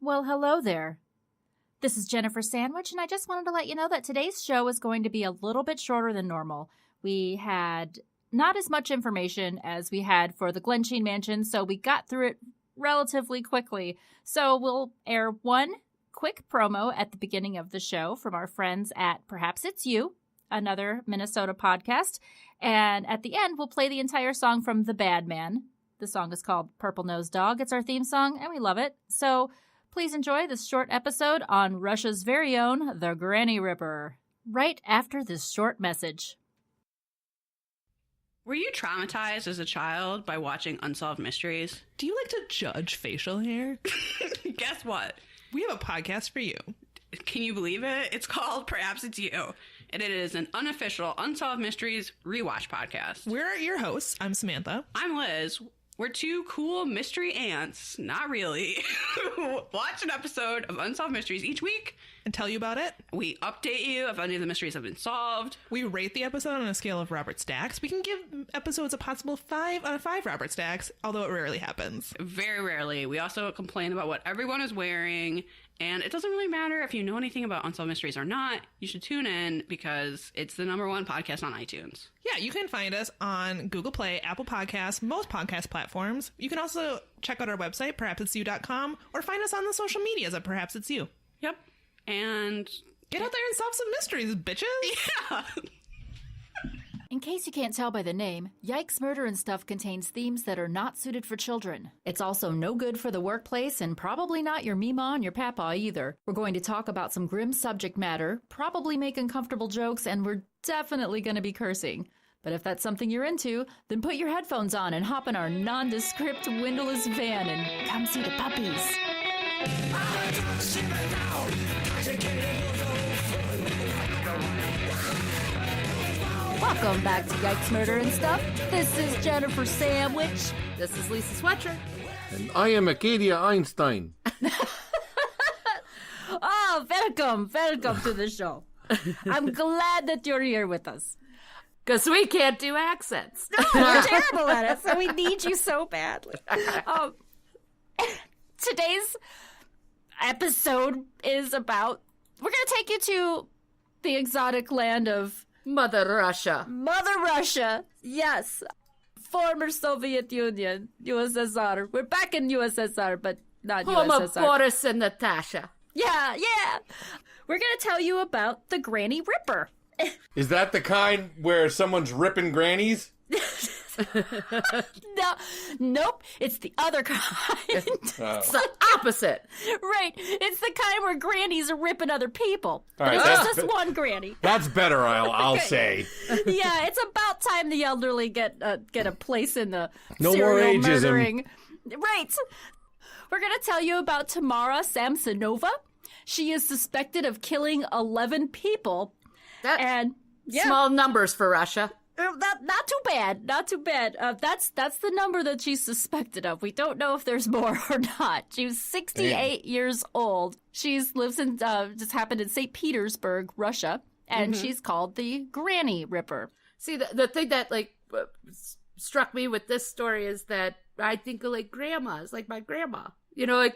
Well, hello there. This is Jennifer Sandwich, and I just wanted to let you know that today's show is going to be a little bit shorter than normal. We had not as much information as we had for the Glensheen Mansion, so we got through it relatively quickly. So we'll air one quick promo at the beginning of the show from our friends at Perhaps It's You, another Minnesota podcast. And at the end, we'll play the entire song from The Bad Man. The song is called Purple Nose Dog. It's our theme song, and we love it. So please enjoy this short episode on Russia's very own The Granny Ripper, right after this short message. Were you traumatized as a child by watching Unsolved Mysteries? Do you like to judge facial hair? Guess what? We have a podcast for you. Can you believe it? It's called Perhaps It's You, and it is an unofficial Unsolved Mysteries rewatch podcast. We're your hosts. I'm Samantha. I'm Liz. We're two cool mystery ants, not really, watch an episode of Unsolved Mysteries each week. And tell you about it. We update you if any of the mysteries have been solved. We rate the episode on a scale of Robert Stacks. We can give episodes a possible 5 out of 5 Robert Stacks, although it rarely happens. Very rarely. We also complain about what everyone is wearing. And it doesn't really matter if you know anything about Unsolved Mysteries or not. You should tune in because it's the #1 podcast on iTunes. Yeah, you can find us on Google Play, Apple Podcasts, most podcast platforms. You can also check out our website, perhapsit'syou.com, or find us on the social medias at Perhaps It's You. Yep. And get out there and solve some mysteries, bitches. Yeah. In case you can't tell by the name, Yikes Murder and Stuff contains themes that are not suited for children. It's also no good for the workplace and probably not your Meemaw and your Papa either. We're going to talk about some grim subject matter, probably make uncomfortable jokes, and we're definitely going to be cursing. But if that's something you're into, then put your headphones on and hop in our nondescript windowless van and come see the puppies. Welcome back to Yikes Murder and Stuff. This is Jennifer Sandwich. This is Lisa Swetcher. And I am Acadia Einstein. Oh, welcome to the show. I'm glad that you're here with us. Because we can't do accents. No, we're terrible at it, so we need you so badly. Today's episode is about, we're going to take you to the exotic land of Mother Russia. Mother Russia, yes. Former Soviet Union, USSR. We're back in USSR, but not Home USSR. of Boris and Natasha. Yeah. We're going to tell you about the Granny Ripper. Is that the kind where someone's ripping grannies? Nope. It's the other kind. It's the opposite. Right. It's the kind where grannies are ripping other people. All right, But it's just this one granny. That's better, I'll say. Yeah, it's about time the elderly get a place in the No serial more ageism. murdering. Right. We're going to tell you about Tamara Samsonova. She is suspected of killing 11 people. And yeah. Small numbers for Russia. Not too bad. That's the number that she's suspected of. We don't know if there's more or not. She was 68 years old. Lives in just happened in St. Petersburg, Russia, and she's called the Granny Ripper. See, the thing that struck me with this story is that I think of grandmas, like my grandma. You know,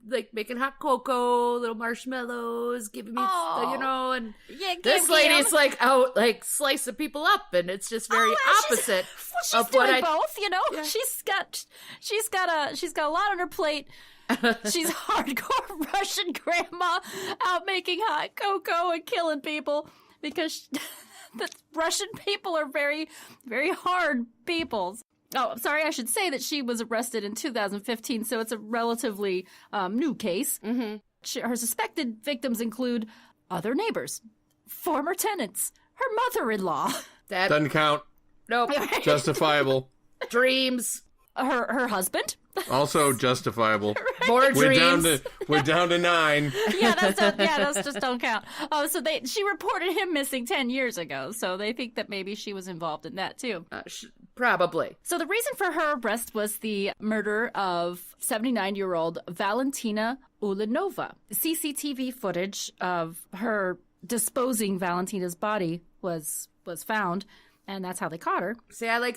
making hot cocoa, little marshmallows, giving me, and this lady's slicing people up, and it's just very opposite of what I. Both, Yeah. She's got a lot on her plate. She's hardcore Russian grandma out making hot cocoa and killing people because the Russian people are very, very hard people. Oh, I'm sorry. I should say that she was arrested in 2015, so it's a relatively new case. Mm-hmm. Her suspected victims include other neighbors, former tenants, her mother-in-law. That Doesn't count. Nope. Justifiable. Dreams. Her husband. Also justifiable. More dreams. We're down to 9. Those just don't count. Oh, so she reported him missing 10 years ago, so they think that maybe she was involved in that too. Probably. So the reason for her arrest was the murder of 79-year-old Valentina Ulanova. CCTV footage of her disposing Valentina's body was found, and that's how they caught her. See, I like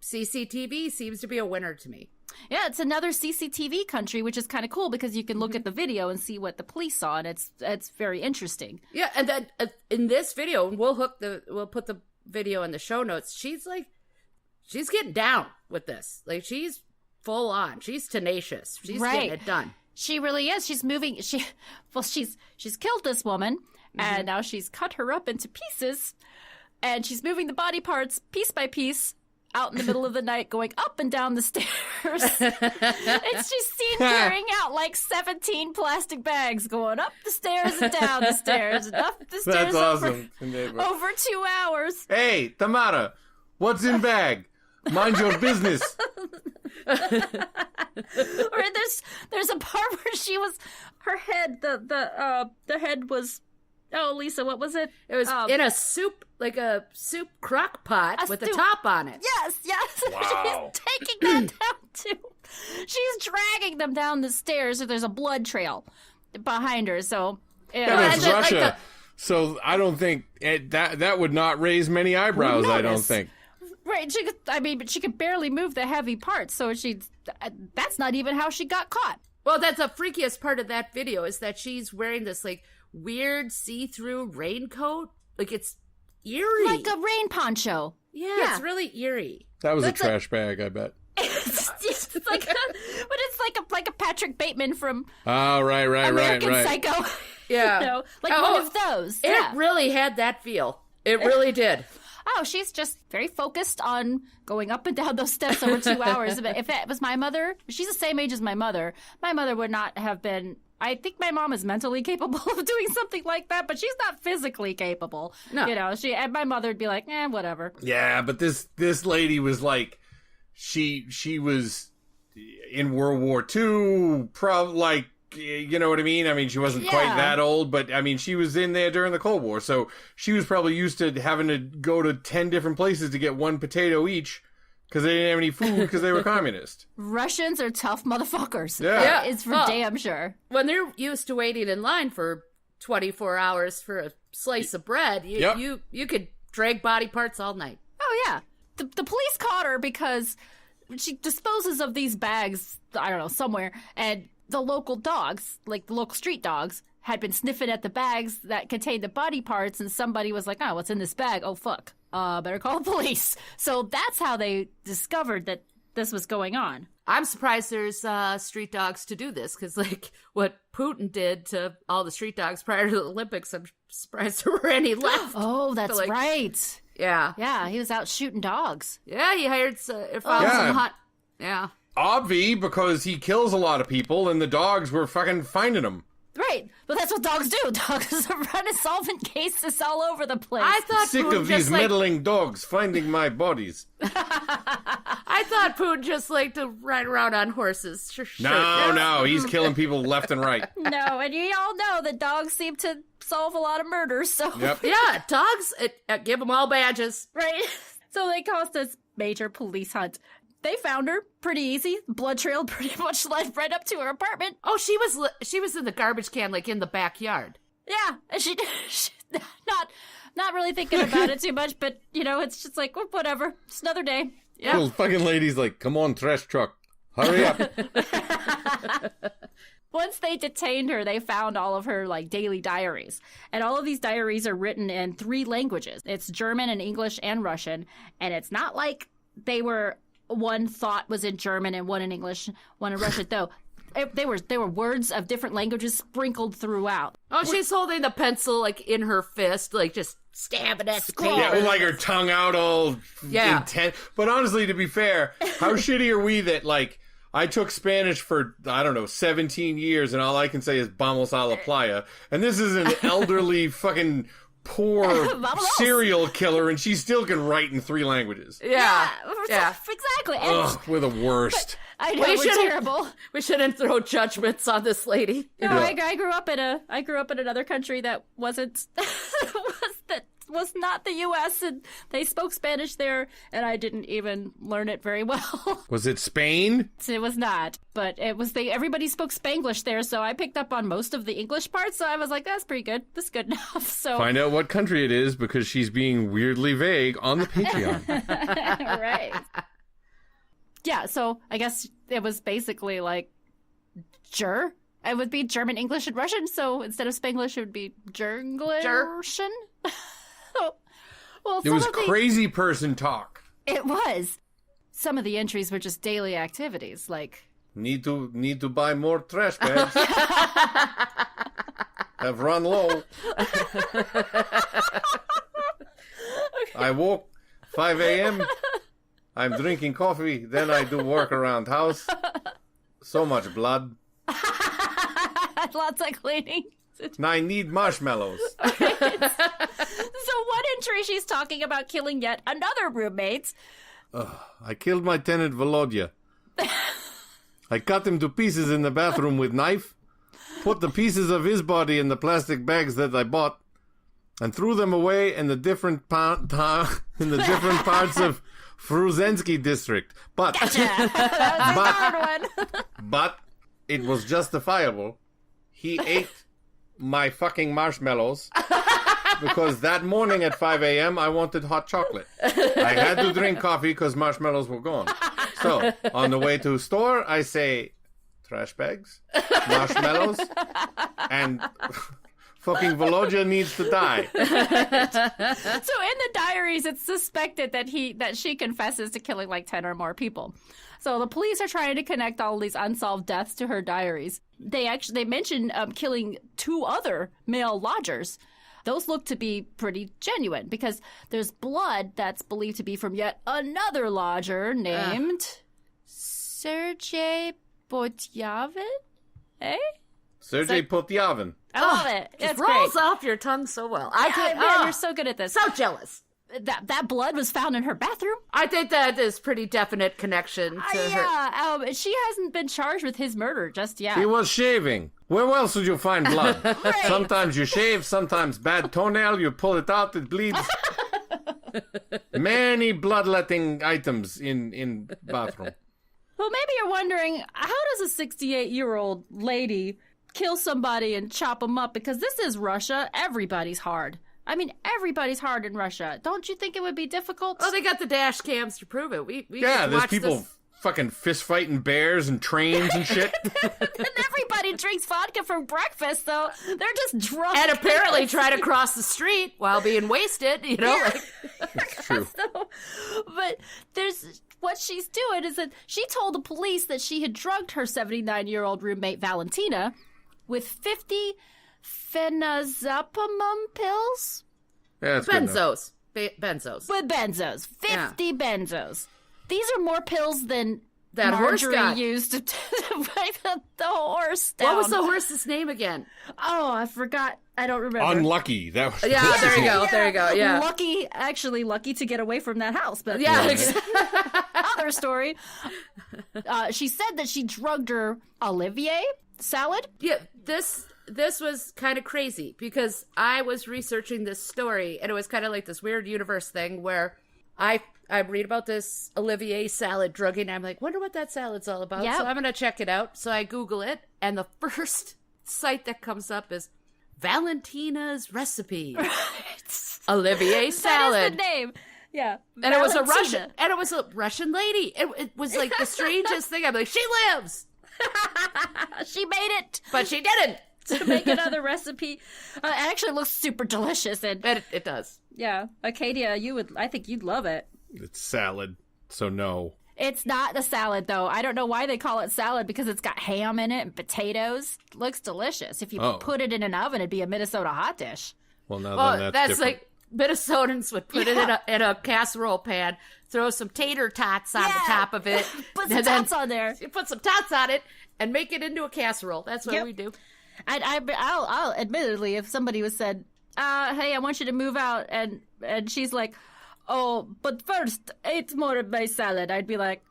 CCTV seems to be a winner to me. Yeah, it's another CCTV country, which is kind of cool because you can look at the video and see what the police saw, and it's very interesting. Yeah, and then in this video, we'll put the video in the show notes. She's getting down with this. Like, she's full on. She's tenacious. She's getting it done. She really is. She's moving. She's killed this woman, and now she's cut her up into pieces, and she's moving the body parts piece by piece out in the middle of the night, going up and down the stairs. And she's seen carrying out like 17 plastic bags, going up the stairs and down the stairs and up the stairs. That's awesome. Over 2 hours. Hey, Tamara, what's in bag? Mind your business. Or there's a part where her head, the head was, oh, Lisa, what was it? It was in a soup crock pot with a top on it. Yes. Wow. She's taking that down too. She's dragging them down the stairs. So there's a blood trail behind her. So Yeah, it's Russia. So I don't think that would not raise many eyebrows. I don't think. Right, but she could barely move the heavy parts, so that's not even how she got caught. Well, that's the freakiest part of that video is that she's wearing this like weird see-through raincoat. Like, it's eerie. Like a rain poncho. Yeah, it's really eerie. That was a trash bag, I bet. It's like a Patrick Bateman from right. American Psycho. Yeah. One of those. It really had that feel. It really did. Oh, she's just very focused on going up and down those steps over 2 hours. But if it was my mother, she's the same age as my mother would not have been. I think my mom is mentally capable of doing something like that, but she's not physically capable. No. And my mother would be like, whatever. Yeah, but this lady was like, she was in World War II, probably, like, you know what I mean? I mean, she wasn't quite that old, but I mean, she was in there during the Cold War, so she was probably used to having to go to 10 different places to get one potato each because they didn't have any food because they were communist. Russians are tough motherfuckers. Yeah. It's for damn sure. When they're used to waiting in line for 24 hours for a slice of bread, you could drag body parts all night. Oh, yeah. The police caught her because she disposes of these bags, I don't know, somewhere, and the local dogs, like the local street dogs, had been sniffing at the bags that contained the body parts, and somebody was like, oh, what's in this bag? Oh, fuck. Better call the police. So that's how they discovered that this was going on. I'm surprised there's street dogs to do this, because like what Putin did to all the street dogs prior to the Olympics, I'm surprised there were any left. Oh, that's right. Yeah. Yeah, he was out shooting dogs. Yeah, he hired some hot. Yeah. Obvi, because he kills a lot of people and the dogs were fucking finding him. Right, but that's what dogs do. Dogs are running solvent cases all over the place. I thought Sick Putin of these just meddling dogs finding my bodies. I thought Putin just liked to ride around on horses. Sure. No, he's killing people left and right. No, and you all know that dogs seem to solve a lot of murders, so... Yep. Yeah, dogs, give them all badges. Right? So they caused this major police hunt. They found her pretty easy. Blood trail pretty much led right up to her apartment. Oh, she was in the garbage can, like in the backyard. Yeah, and she not really thinking about it too much, but it's just like, well, whatever. It's another day. Yeah. Little fucking lady's like, come on, trash truck, hurry up. Once they detained her, they found all of her like daily diaries. And all of these diaries are written in 3 languages. It's German and English and Russian. And it's not like they were, one thought was in German and one in English, one in Russian, though. They were words of different languages sprinkled throughout. Oh, she's holding the pencil like in her fist, like just stabbing at the paper. Yeah, with like her tongue out all intense. But honestly, to be fair, how shitty are we that like I took Spanish for, I don't know, 17 years and all I can say is vamos a la playa. And this is an elderly fucking poor serial killer and she still can write in 3 languages. Yeah. Exactly. Ugh, we're the worst. I know, we're terrible. We shouldn't throw judgments on this lady. No, I grew up in another country that wasn't was not the U.S. and they spoke Spanish there, and I didn't even learn it very well. Was it Spain? It was not, but it was. Everybody spoke Spanglish there, so I picked up on most of the English parts. So I was like, "That's pretty good. That's good enough." So find out what country it is because she's being weirdly vague on the Patreon. Right. Yeah, so I guess it was basically like Ger. It would be German, English, and Russian, so instead of Spanglish, it would be Jerglish. Well, It was crazy person talk. It was. Some of the entries were just daily activities, like... Need to buy more trash bags. Have run low. I woke 5 a.m. I'm drinking coffee. Then I do work around house. So much blood. Lots of cleaning. Now I need marshmallows. So one entry, she's talking about killing yet another roommate. I killed my tenant Volodya. I cut him to pieces in the bathroom with knife, put the pieces of his body in the plastic bags that I bought, and threw them away in the different parts of Fruzensky district. But, That was the third one. but it was justifiable. He ate my fucking marshmallows because that morning at 5 a.m. I wanted hot chocolate. I had to drink coffee because marshmallows were gone. So, on the way to store, I say, trash bags, marshmallows, and fucking Volodya needs to die. So in the diaries, it's suspected that she confesses to killing like 10 or more people. So the police are trying to connect all these unsolved deaths to her diaries. They mention killing 2 other male lodgers. Those look to be pretty genuine because there's blood that's believed to be from yet another lodger named Sergei Potyavin. Eh? Sergei Potyavin. I love it. Just It's rolls great. off your tongue so well. Man, you're so good at this. so jealous. That blood was found in her bathroom? I think that is pretty definite connection to her. Yeah, she hasn't been charged with his murder just yet. He was shaving. Where else would you find blood? Right. Sometimes you shave, sometimes bad toenail, you pull it out, it bleeds. Many bloodletting items in bathroom. Well, maybe you're wondering, how does a 68-year-old lady kill somebody and chop them up? Because this is Russia. Everybody's hard. I mean, everybody's hard in Russia. Don't you think it would be difficult? Oh, they got the dash cams to prove it. We Yeah, there's watched people this. fucking fist fighting bears and trains and shit. And everybody drinks vodka for breakfast, though. They're just drunk. And apparently try to cross the street while being wasted, you know? Yeah. Like, That's true. So, but what she's doing is that she told the police that she had drugged her 79-year-old roommate Valentina with 50 phenazepam pills Yeah, that's good enough. benzos. Benzos. with benzos. 50 benzos. These are more pills than That horse Marjorie got. used to break the horse down. What was the horse's name again? Oh, I forgot. I don't remember. Unlucky. That was Yeah, there you go. There you go. Yeah. Lucky to get away from that house. But Yeah. other story. She said that she drugged her Olivier Salad. Yeah, this was kind of crazy because I was researching this story and it was kind of like this weird universe thing where I read about this Olivier Salad drugging. I'm like, wonder what that salad's all about. Yep. So I'm gonna check it out. So I Google it, and the first site that comes up is Valentina's Recipe. Olivier Salad. That is the name. Yeah. And it was a Valentina. Russian, and it was a Russian lady. It was like the strangest thing. I'm like, she lives, She made it but she didn't. to make another recipe. It actually looks super delicious. And And it does. yeah, Acadia, I think you'd love it. It's salad, so no. It's not the salad, though. I don't know why they call it salad because it's got ham in it and potatoes. It looks delicious. If you Oh. put it in an oven, it'd be a Minnesota hot dish. Well, now Oh, then that's different. like Minnesotans would put it in a casserole pan, throw some tater tots on the Yeah. top of it, Put some and then tots on there. you put some tots on it, and make it into a casserole. That's what Yep. we do. And I'll admittedly, if somebody was said, "Hey, I want you to move out," and she's like, "Oh, but first, eat more of my salad," I'd be like,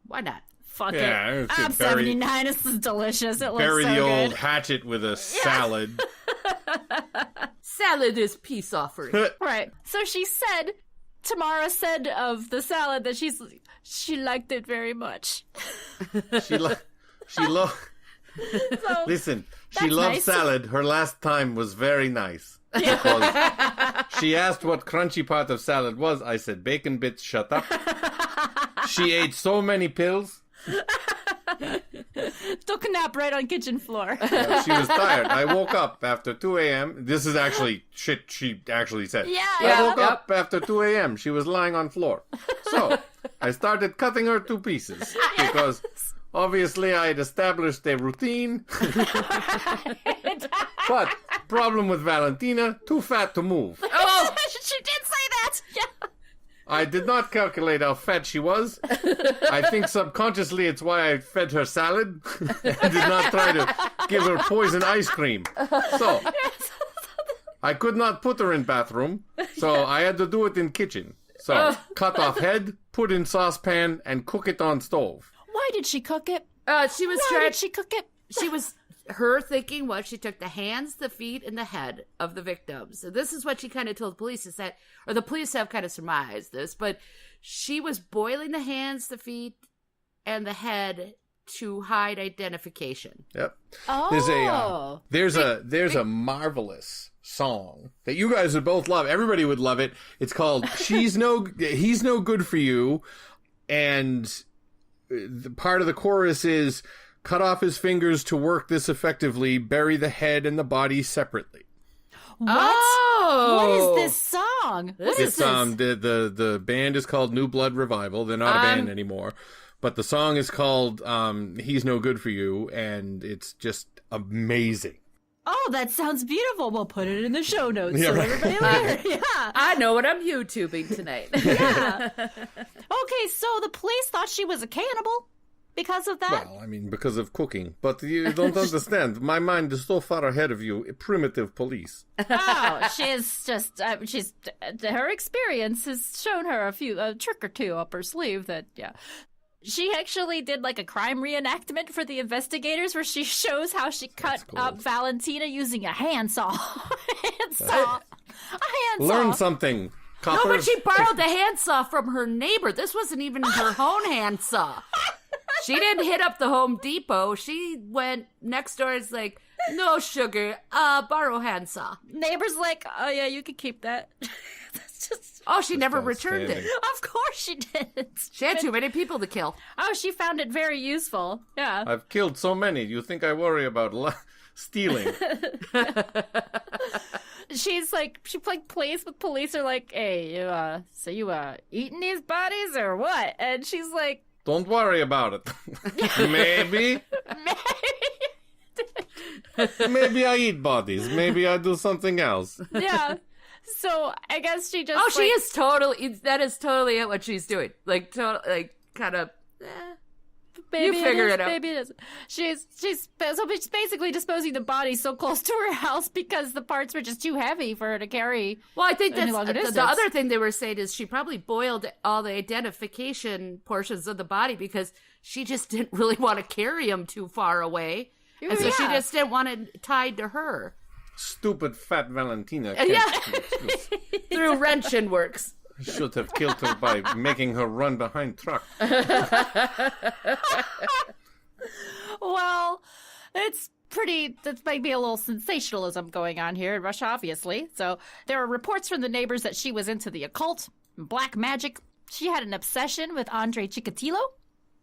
Why not? fuck Yeah, it. it's I'm very- 79. This is delicious. It looks Bury so the good. old hatchet with a salad. Salad is peace offering. Right. So Tamara said of the salad that she liked it very much. She loved. So Listen, she That's loved nice. salad. Her last time was very nice. Because she asked what crunchy part of salad was. I said, bacon bits, shut up. She ate so many pills. Took a nap right on kitchen floor. She was tired. I woke up after 2 a.m. This is actually shit she actually said. I woke up after 2 a.m. She was lying on floor. So I started cutting her to pieces because obviously I had established a routine. But problem with Valentina, too fat to move. Oh, she did say that. Yeah. I did not calculate how fat she was. I think subconsciously it's why I fed her salad. I did not try to give her poison ice cream. So, I could not put her in bathroom, so I had to do it in kitchen. So, cut off head, put in saucepan, and cook it on stove. Why did she cook it? She was Why did she cook it? She was... Her thinking was she took the hands, the feet, and the head of the victims. So this is what she kind of told the police is that, or the police have kind of surmised this, but she was boiling the hands, the feet, and the head to hide identification. Yep. Oh. There's a marvelous song that you guys would both love. Everybody would love it. It's called He's No Good for You, and the part of the chorus is, cut off his fingers to work this effectively, bury the head and the body separately. What? Oh! What is this song? What is It's this? the band is called New Blood Revival. They're not a band anymore. But the song is called He's No Good for You, and it's just amazing. Oh, that sounds beautiful. We'll put it in the show notes Yeah, so right. everybody will hear. Yeah. I know what I'm YouTubing tonight. Yeah. Okay, so the police thought she was a cannibal because of that? Well, I mean, because of cooking. But you don't understand. My mind is so far ahead of you. Primitive police. Oh, she's just, her experience has shown her a trick or two up her sleeve that, yeah. She actually did like a crime reenactment for the investigators where she shows how she cut up Valentina using a handsaw. Learn something, coppers. No, but she borrowed the handsaw from her neighbor. This wasn't even her own handsaw. She didn't hit up the Home Depot. She went next door. It's like, no sugar, borrow handsaw. Neighbor's like, oh yeah, you can keep that. That's just... Oh, she never returned it. Of course she did. She had too many people to kill. Oh, she found it very useful. Yeah. I've killed so many. You think I worry about stealing? She plays with police are like, hey, you eating these bodies or what? And she's like, don't worry about it. Maybe. Maybe I eat bodies. Maybe I do something else. Yeah. So I guess she just. Oh, she is totally. That is totally what she's doing. Like, kind of. Maybe you figure it out. Maybe it is. She's basically disposing the body so close to her house because the parts were just too heavy for her to carry. Well, I think that's distance. the other thing they were saying is she probably boiled all the identification portions of the body because she just didn't really want to carry them too far away, and so she just didn't want it tied to her. Stupid fat Valentina. Through wrenching works. I should have killed her by making her run behind truck. Well, that might be a little sensationalism going on here in Russia, obviously. So there are reports from the neighbors that she was into the occult, black magic. She had an obsession with Andrei Chikatilo.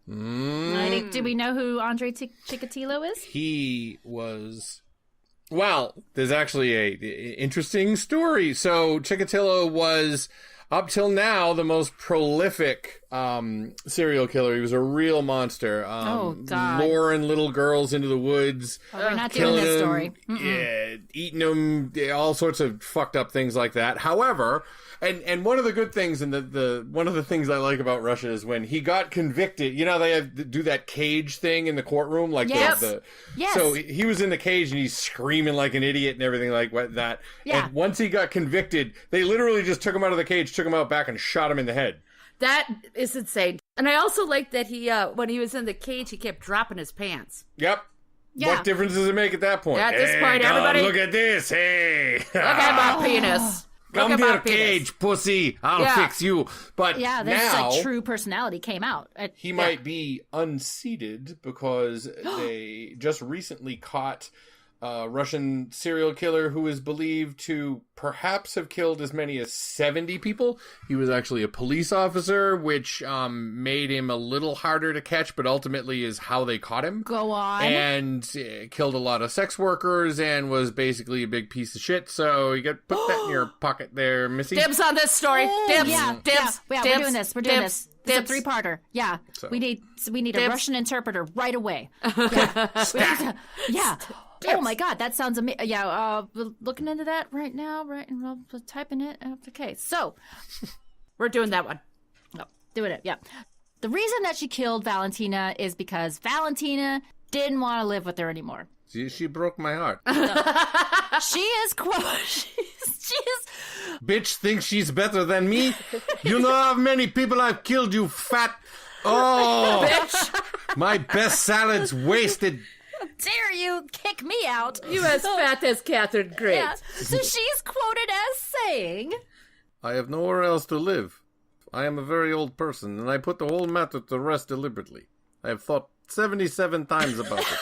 Do we know who Andrei Chikatilo is? He was... Well, there's actually a interesting story. So Chikatilo was... up till now, the most prolific serial killer. He was a real monster. God. Luring little girls into the woods. We're not doing this story. Yeah, eating them, all sorts of fucked up things like that. However, and one of the good things, and the one of the things I like about Russia is when he got convicted, you know, they do that cage thing in the courtroom, like yes. Yes. So he was in the cage and he's screaming like an idiot and everything like that. Yeah. And once he got convicted, they literally just took him out of the cage, took him out back, and shot him in the head. That is insane. And I also like that he, when he was in the cage, he kept dropping his pants. Yep. Yeah. What difference does it make at that point? Yeah, at this point, everybody... look at this. Hey. Look at my penis. Come here, cage, pussy. I'll fix you. But yeah, this now, like true personality came out. He might be unseated because they just recently caught Russian serial killer who is believed to perhaps have killed as many as 70 people. He was actually a police officer, which made him a little harder to catch, but ultimately is how they caught him. Go on. And killed a lot of sex workers and was basically a big piece of shit. So you got put that in your pocket there, Missy. Dibs on this story. Dibs. Yeah, Dibs. yeah, Dibs. we're doing this. We're doing this. It's a three-parter. Yeah, So. we need a Dibs. Russian interpreter right away. Yeah, yeah. Oh my God, that sounds amazing. Yeah, we're looking into that right now. Right, and we're typing it. Okay, so We're doing that one. oh, doing it. Yeah, the reason that she killed Valentina is because Valentina didn't want to live with her anymore. She broke my heart. She is she is. Bitch thinks she's better than me. You know how many people I've killed, you fat. Oh, Bitch. My best salad's wasted. Dare you kick me out? You as fat as Catherine Great. Yeah. So she's quoted as saying, I have nowhere else to live. I am a very old person, and I put the whole matter to rest deliberately. I have thought 77 times about it,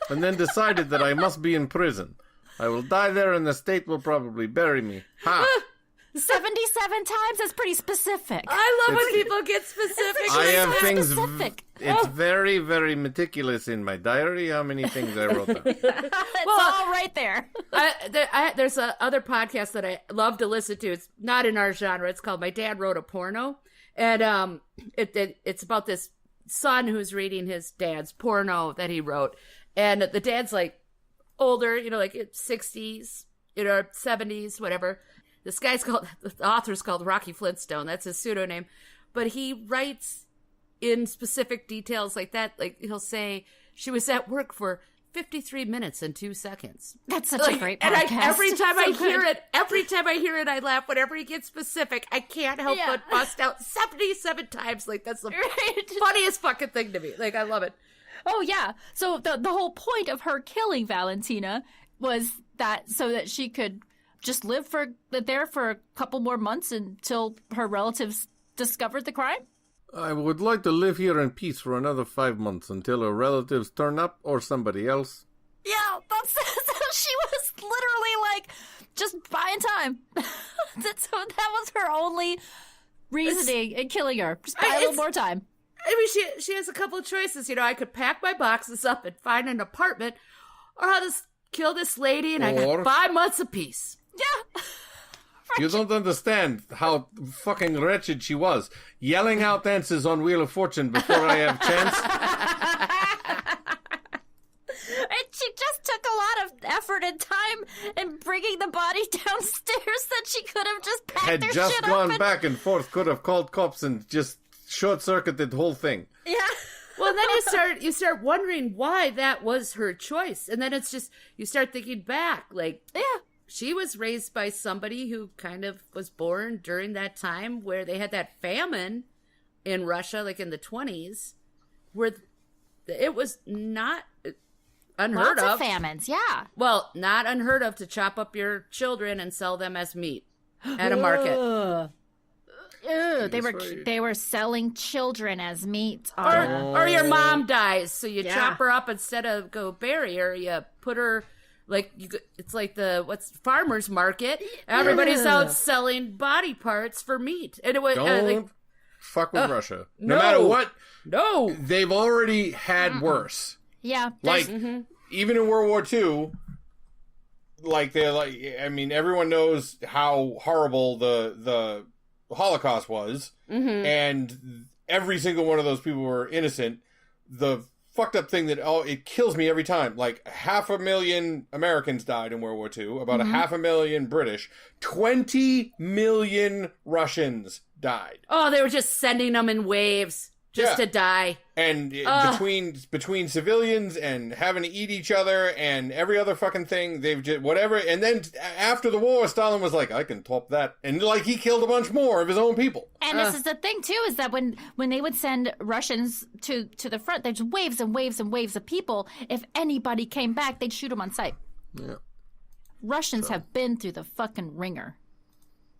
and then decided that I must be in prison. I will die there, and the state will probably bury me. Ha! 77 times is pretty specific. I love when people get specific. I have things. specific. It's very, very meticulous in my diary how many things I wrote down. It's all right there. There's a other podcast that I love to listen to. It's not in our genre. It's called My Dad Wrote a Porno. And it's about this son who's reading his dad's porno that he wrote. And the dad's like older, like 60s, 70s, whatever. This guy's the author's called Rocky Flintstone. That's his pseudonym. But he writes in specific details like that. Like he'll say, she was at work for 53 minutes and 2 seconds. That's such a great podcast. And every time So I good. hear it, I laugh. Whenever he gets specific, I can't help but bust out 77 times. Like that's the funniest fucking thing to me. Like I love it. Oh, yeah. So the whole point of her killing Valentina was that so that she could just live there for a couple more months until her relatives discovered the crime? I would like to live here in peace for another 5 months until her relatives turn up or somebody else. Yeah, she was literally like just buying time. So that was her only reasoning in killing her. Just buy a little more time. I mean, she has a couple of choices. I could pack my boxes up and find an apartment, or I'll just kill this lady and I got 5 months apiece. Yeah. You don't understand how fucking wretched she was. Yelling out dances on Wheel of Fortune before I have chance. And she just took a lot of effort and time in bringing the body downstairs that she could have just packed Had their just shit gone up back and forth, could have called cops and just short-circuited the whole thing. Yeah. Well, then you start wondering why that was her choice. And then it's just, you start thinking back, like, Yeah. she was raised by somebody who kind of was born during that time where they had that famine in Russia, like in the 20s, where it was not unheard Lots of. of famines, yeah. Well, not unheard of to chop up your children and sell them as meat at a market. They were selling children as meat. Or your mom dies, so you Yeah. chop her up instead of go bury her. You put her it's like farmer's market. Everybody's out selling body parts for meat, and it was Don't fuck with Russia. No no. matter what, no. they've already had worse. Yeah. Like, even in World War II, everyone knows how horrible the Holocaust was, and every single one of those people were innocent. The fucked up thing that it kills me every time. Like 500,000 Americans died in World War II, about 500,000 British, 20 million Russians died. Oh, they were just sending them in waves to die. And between civilians and having to eat each other and every other fucking thing, they've just whatever. And then after the war, Stalin was like, I can top that. And he killed a bunch more of his own people. And this is the thing, too, is that when they would send Russians to the front, there's waves and waves and waves of people. If anybody came back, they'd shoot them on sight. Yeah. Russians have been through the fucking ringer.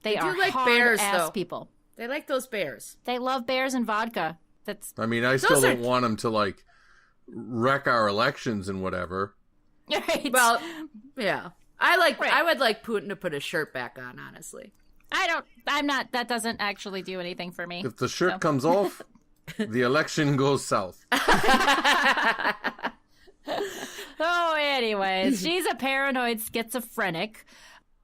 They do are like bears, hard-ass though. people. They like those bears. They love bears and vodka. I mean, I still don't want them to, wreck our elections and whatever. Right. Well, yeah. I would like Putin to put his shirt back on, honestly. That doesn't actually do anything for me. If the shirt comes off, the election goes south. Oh, anyways, she's a paranoid schizophrenic.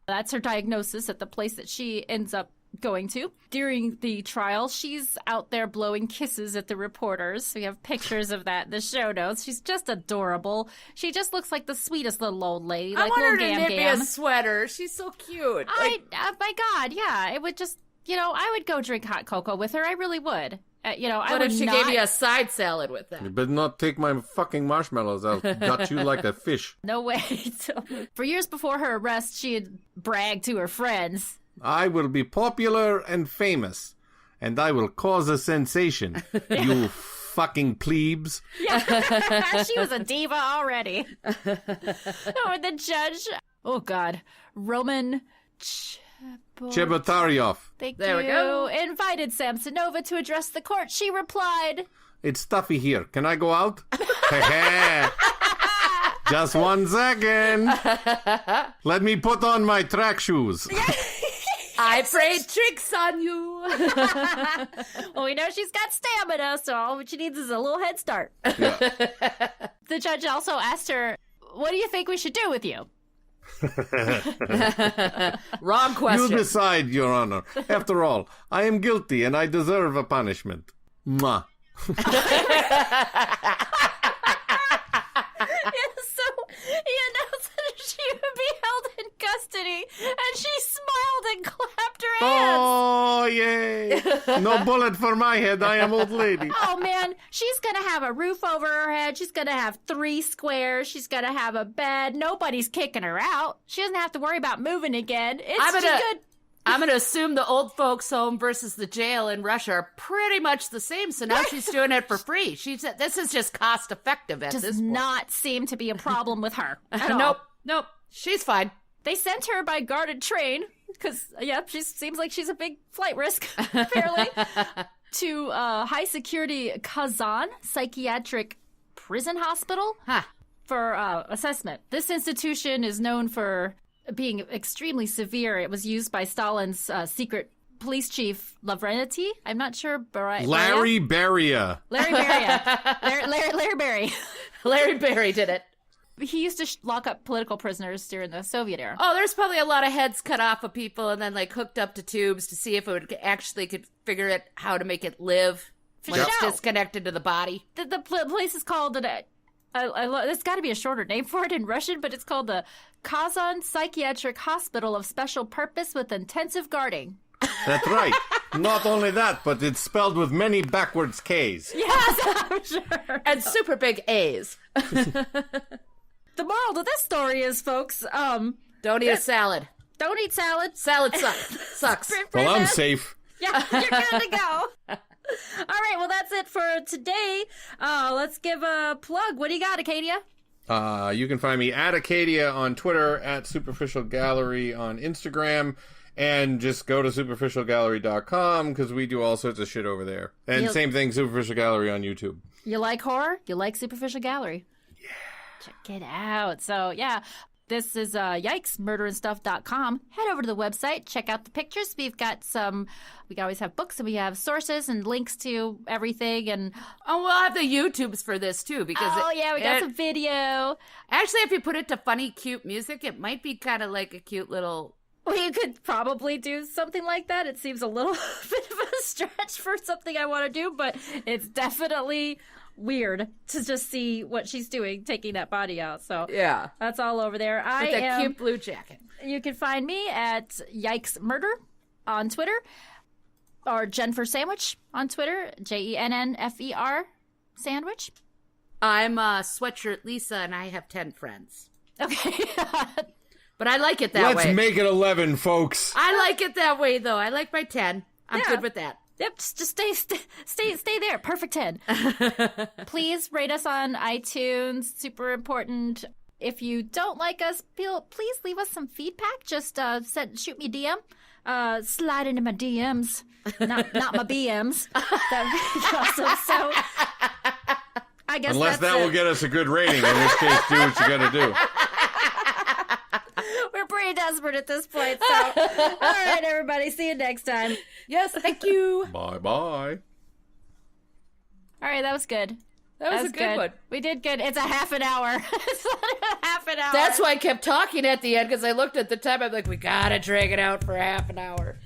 That's her diagnosis at the place that she ends up going to. During the trial, she's out there blowing kisses at the reporters. We have pictures of that in the show notes. She's just adorable. She just looks like the sweetest little old lady. I like want her little to Gam knit me a Gam. sweater. She's so cute. My God, yeah. It would just, I would go drink hot cocoa with her. I really would. I what would if she not... gave you a side salad with that? You better not take my fucking marshmallows. I'll gut you like a fish. No way. For years before her arrest, she had bragged to her friends. I will be popular and famous, and I will cause a sensation. You fucking plebes. Yeah, she was a diva already. Oh, the judge. Oh, God. Roman Chebotaryov. Thank There you. we go. Invited Samsonova to address the court. She replied, It's stuffy here. Can I go out? Just 1 second. Let me put on my track shoes. I played tricks on you. well, we know she's got stamina, so all she needs is a little head start. Yeah. The judge also asked her, what do you think we should do with you? Wrong question. You decide, Your Honor. After all, I am guilty and I deserve a punishment. Mwah. He announced that she would be held in custody, and she smiled and clapped her hands. Oh, yay. No bullet for my head. I am old lady. Oh, man, she's going to have a roof over her head. She's going to have 3 squares. She's going to have a bed. Nobody's kicking her out. She doesn't have to worry about moving again. I'm going to assume the old folks home versus the jail in Russia are pretty much the same. So now she's doing it for free. This is just cost effective at this point. Does not seem to be a problem with her at all. Nope. She's fine. They sent her by guarded train because, she seems like she's a big flight risk, apparently, to high security Kazan Psychiatric Prison Hospital for assessment. This institution is known for being extremely severe. It was used by Stalin's secret police chief, Lavrenti. I'm not sure. Larry Beria. Larry Beria. Larry Berry. Larry Berry did it. He used to lock up political prisoners during the Soviet era. Oh, there's probably a lot of heads cut off of people and then hooked up to tubes to see if it would actually could figure it how to make it live when it's disconnected to the body. The place is called there's got to be a shorter name for it in Russian, but it's called the Kazan Psychiatric Hospital of Special Purpose with Intensive Guarding. That's right. Not only that, but it's spelled with many backwards Ks. Yes, I'm sure. And super big A's. The moral to this story is, folks, don't eat a salad. Don't eat salad. Salad sucks. Well, I'm safe. Yeah, you're good to go. All right, well, that's it for today. Let's give a plug. What do you got, Acadia? You can find me at Acadia on Twitter, at Superficial Gallery on Instagram, and just go to superficialgallery.com because we do all sorts of shit over there. And same thing, Superficial Gallery on YouTube. You like horror? You like Superficial Gallery? Yeah. Check it out. So, yeah. This is yikesmurderandstuff.com. Head over to the website, check out the pictures. We always have books and we have sources and links to everything. And we'll have the YouTubes for this too because we got some video. Actually, if you put it to funny, cute music, it might be kind of like a cute little. We could probably do something like that. It seems a little bit of a stretch for something I want to do, but it's definitely weird to just see what she's doing, taking that body out. So yeah, that's all over there. With a cute blue jacket. You can find me at Yikes Murder on Twitter, or Jennifer Sandwich on Twitter, JENNFER Sandwich. I'm Sweatshirt Lisa, and I have 10 friends. Okay. But I like it that way. Let's make it 11, folks. I like it that way, though. I like my 10. I'm good with that. Yep, just stay there. Perfect 10. Please rate us on iTunes. Super important. If you don't like us, please leave us some feedback. Just shoot me a DM. Slide into my DMs, not my BMs. That'd be awesome. So, I guess unless that will get us a good rating, in which case, do what you got to do. desperate at this point. So, all right, everybody. See you next time. Yes, thank you. Bye-bye. All right, that was good. That was a good one. We did good. It's a half an hour. It's not half an hour. That's why I kept talking at the end, because I looked at the time. I'm like, we gotta drag it out for half an hour.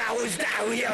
I was down here.